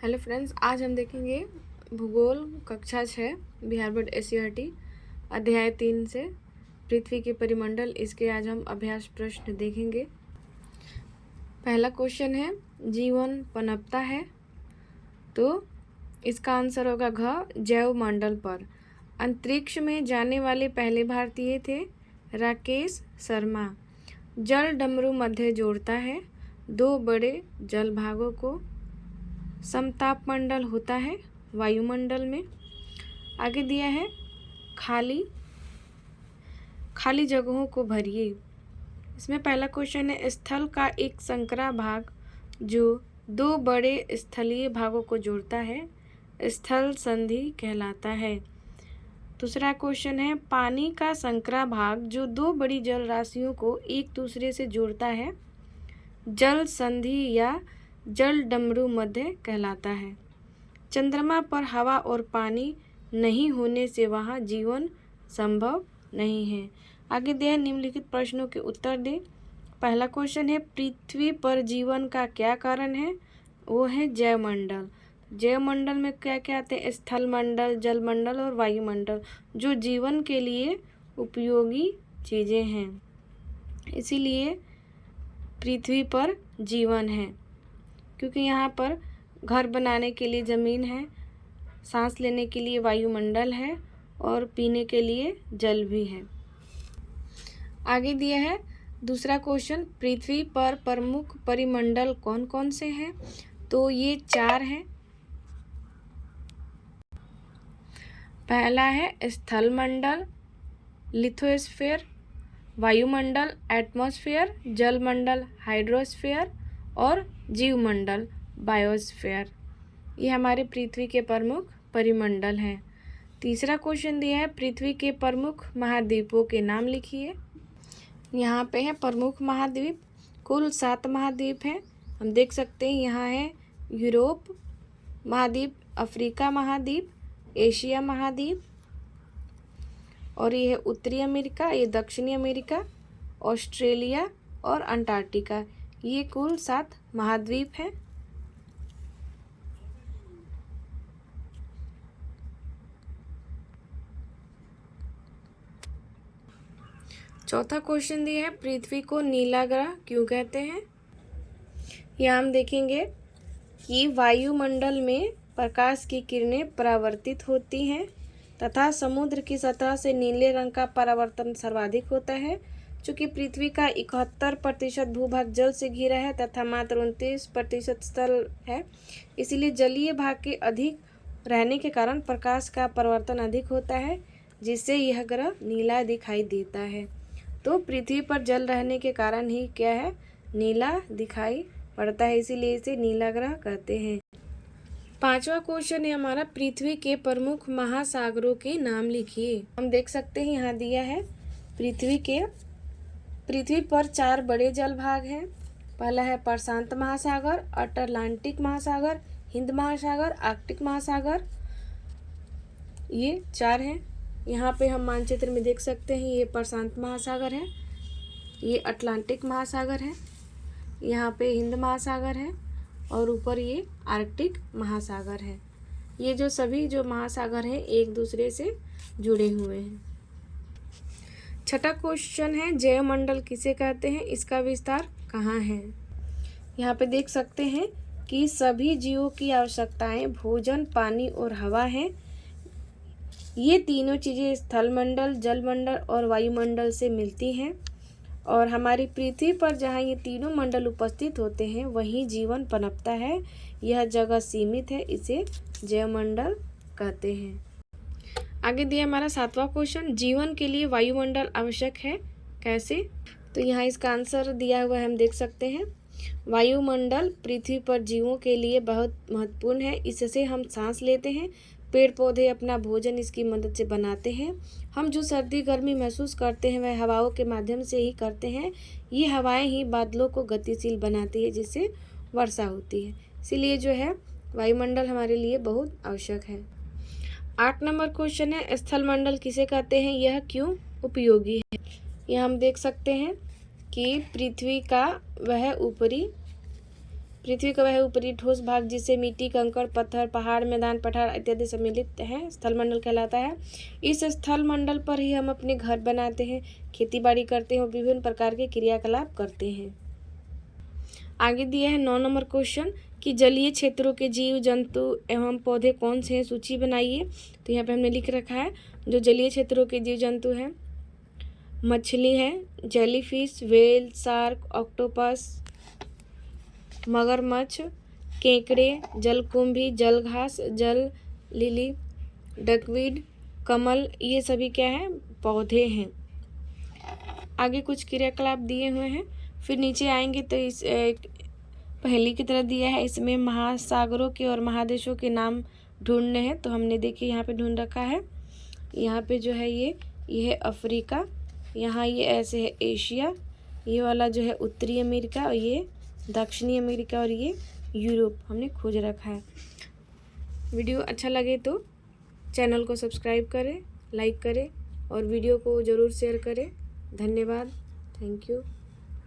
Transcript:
Hello friends, आज हम देखेंगे भूगोल कक्षा 6 बिहार बोर्ड एससीईआरटी अध्याय 3 से पृथ्वी के परिमंडल। इसके आज हम अभ्यास प्रश्न देखेंगे। पहला क्वेश्चन है, जीवन पनपता है? तो इसका आंसर होगा घ, जैव मंडल पर। अंतरिक्ष में जाने वाले पहले भारतीय थे राकेश शर्मा। जल डमरू मध्य जोड़ता है दो बड़े जल भागों को। समतापमंडल होता है वायुमंडल में। आगे दिया है, खाली जगहों को भरिए। इसमें पहला क्वेश्चन है, स्थल का एक संकरा भाग जो दो बड़े स्थलीय भागों को जोड़ता है स्थल संधि कहलाता है। दूसरा क्वेश्चन है, पानी का संकरा भाग जो दो बड़ी जल राशियों को एक दूसरे से जोड़ता है जल संधि या जल डमरू मध्य कहलाता है। चंद्रमा पर हवा और पानी नहीं होने से वहाँ जीवन संभव नहीं है। आगे दिया है, निम्नलिखित प्रश्नों के उत्तर दे। पहला क्वेश्चन है, पृथ्वी पर जीवन का क्या कारण है? वो है जैवमंडल। जैवमंडल में क्या क्या आते हैं? स्थल मंडल, जल मंडल और वायुमंडल, जो जीवन के लिए उपयोगी चीज़ें हैं, इसीलिए पृथ्वी पर जीवन है। क्योंकि यहाँ पर घर बनाने के लिए ज़मीन है, सांस लेने के लिए वायुमंडल है और पीने के लिए जल भी है। आगे दिया है दूसरा क्वेश्चन, पृथ्वी पर प्रमुख परिमंडल कौन कौन से हैं? तो ये 4 हैं। पहला है स्थल मंडल लिथोस्फीयर, वायुमंडल एटमॉस्फेयर, जल मंडल हाइड्रोस्फीयर और जीवमंडल बायोस्फीयर। ये हमारे पृथ्वी के प्रमुख परिमंडल हैं। तीसरा क्वेश्चन दिया है, पृथ्वी के प्रमुख महाद्वीपों के नाम लिखिए। यहाँ पे है प्रमुख महाद्वीप, कुल 7 महाद्वीप हैं। हम देख सकते हैं, यहाँ है यूरोप महाद्वीप, अफ्रीका महाद्वीप, एशिया महाद्वीप, और ये है उत्तरी अमेरिका, ये दक्षिणी अमेरिका, ऑस्ट्रेलिया और अंटार्कटिका। ये कुल 7 महाद्वीप हैं। चौथा क्वेश्चन दिया है, पृथ्वी को नीला ग्रह क्यों कहते हैं? यहाँ हम देखेंगे कि वायुमंडल में प्रकाश की किरणें परावर्तित होती हैं तथा समुद्र की सतह से नीले रंग का परावर्तन सर्वाधिक होता है। चूँकि पृथ्वी का 71% भूभाग जल से घिरा है तथा मात्र 29% स्थल है, इसीलिए जलीय भाग के अधिक रहने के कारण प्रकाश का परावर्तन अधिक होता है, जिससे यह ग्रह नीला दिखाई देता है। तो पृथ्वी पर जल रहने के कारण ही क्या है, नीला दिखाई पड़ता है, इसीलिए इसे नीला ग्रह कहते हैं। पांचवा क्वेश्चन है हमारा, पृथ्वी के प्रमुख महासागरों के नाम लिखिए। हम देख सकते हैं, यहाँ दिया है पृथ्वी पर 4 बड़े जल भाग हैं। पहला है प्रशांत महासागर, अटलांटिक महासागर, हिंद महासागर, आर्कटिक महासागर। ये 4 हैं। यहाँ पे हम मानचित्र में देख सकते हैं, ये प्रशांत महासागर है, ये अटलांटिक महासागर है, यहाँ पे हिंद महासागर है और ऊपर ये आर्कटिक महासागर है। ये जो सभी जो महासागर हैं एक दूसरे से जुड़े हुए हैं। छठा क्वेश्चन है, जैवमंडल किसे कहते हैं? इसका विस्तार कहाँ है? यहाँ पे देख सकते हैं कि सभी जीवों की आवश्यकताएं भोजन, पानी और हवा हैं। ये तीनों चीज़ें स्थलमंडल, जलमंडल और वायुमंडल से मिलती हैं, और हमारी पृथ्वी पर जहाँ ये तीनों मंडल उपस्थित होते हैं वहीं जीवन पनपता है। यह जगह सीमित है, इसे जैवमंडल कहते हैं। आगे दिया हमारा 7वां क्वेश्चन, जीवन के लिए वायुमंडल आवश्यक है, कैसे? तो यहाँ इसका आंसर दिया हुआ है, हम देख सकते हैं। वायुमंडल पृथ्वी पर जीवों के लिए बहुत महत्वपूर्ण है। इससे हम सांस लेते हैं, पेड़ पौधे अपना भोजन इसकी मदद से बनाते हैं। हम जो सर्दी गर्मी महसूस करते हैं वह हवाओं के माध्यम से ही करते हैं। ये हवाएं ही बादलों को गतिशील बनाती है, जिससे वर्षा होती है। इसीलिए जो है वायुमंडल हमारे लिए बहुत आवश्यक है। 8 नंबर क्वेश्चन है, स्थलमंडल किसे कहते हैं, यह क्यों उपयोगी है? यह हम देख सकते हैं कि पृथ्वी का वह ऊपरी पृथ्वी का वह ऊपरी ठोस भाग जिससे मिट्टी, कंकड़, पत्थर, पहाड़, मैदान, पठार इत्यादि सम्मिलित हैं स्थलमंडल कहलाता है। इस स्थलमंडल पर ही हम अपने घर बनाते हैं, खेती बाड़ी करते हैं और विभिन्न प्रकार के क्रियाकलाप करते हैं। आगे दिया है 9 नंबर क्वेश्चन कि जलीय क्षेत्रों के जीव जंतु एवं पौधे कौन से हैं, सूची बनाइए। तो यहाँ पे हमने लिख रखा है जो जलीय क्षेत्रों के जीव जंतु हैं, मछली है, जेलीफिश, व्हेल, शार्क, ऑक्टोपस, मगरमच्छ, केकड़े, जलकुंभी, जलघास, जल लिली, डकवीड, कमल, ये सभी क्या है, पौधे हैं। आगे कुछ क्रियाकलाप दिए हुए हैं, फिर नीचे आएंगे तो इस पहली की तरह दिया है, इसमें महासागरों के और महादेशों के नाम ढूंढने हैं। तो हमने देखिए यहाँ पे ढूंढ रखा है, यहाँ पे जो है ये है अफ्रीका, यहाँ ये ऐसे है एशिया, ये वाला जो है उत्तरी अमेरिका और ये दक्षिणी अमेरिका और ये यूरोप हमने खोज रखा है। वीडियो अच्छा लगे तो चैनल को सब्सक्राइब करें, लाइक करें और वीडियो को ज़रूर शेयर करें। धन्यवाद, थैंक यू।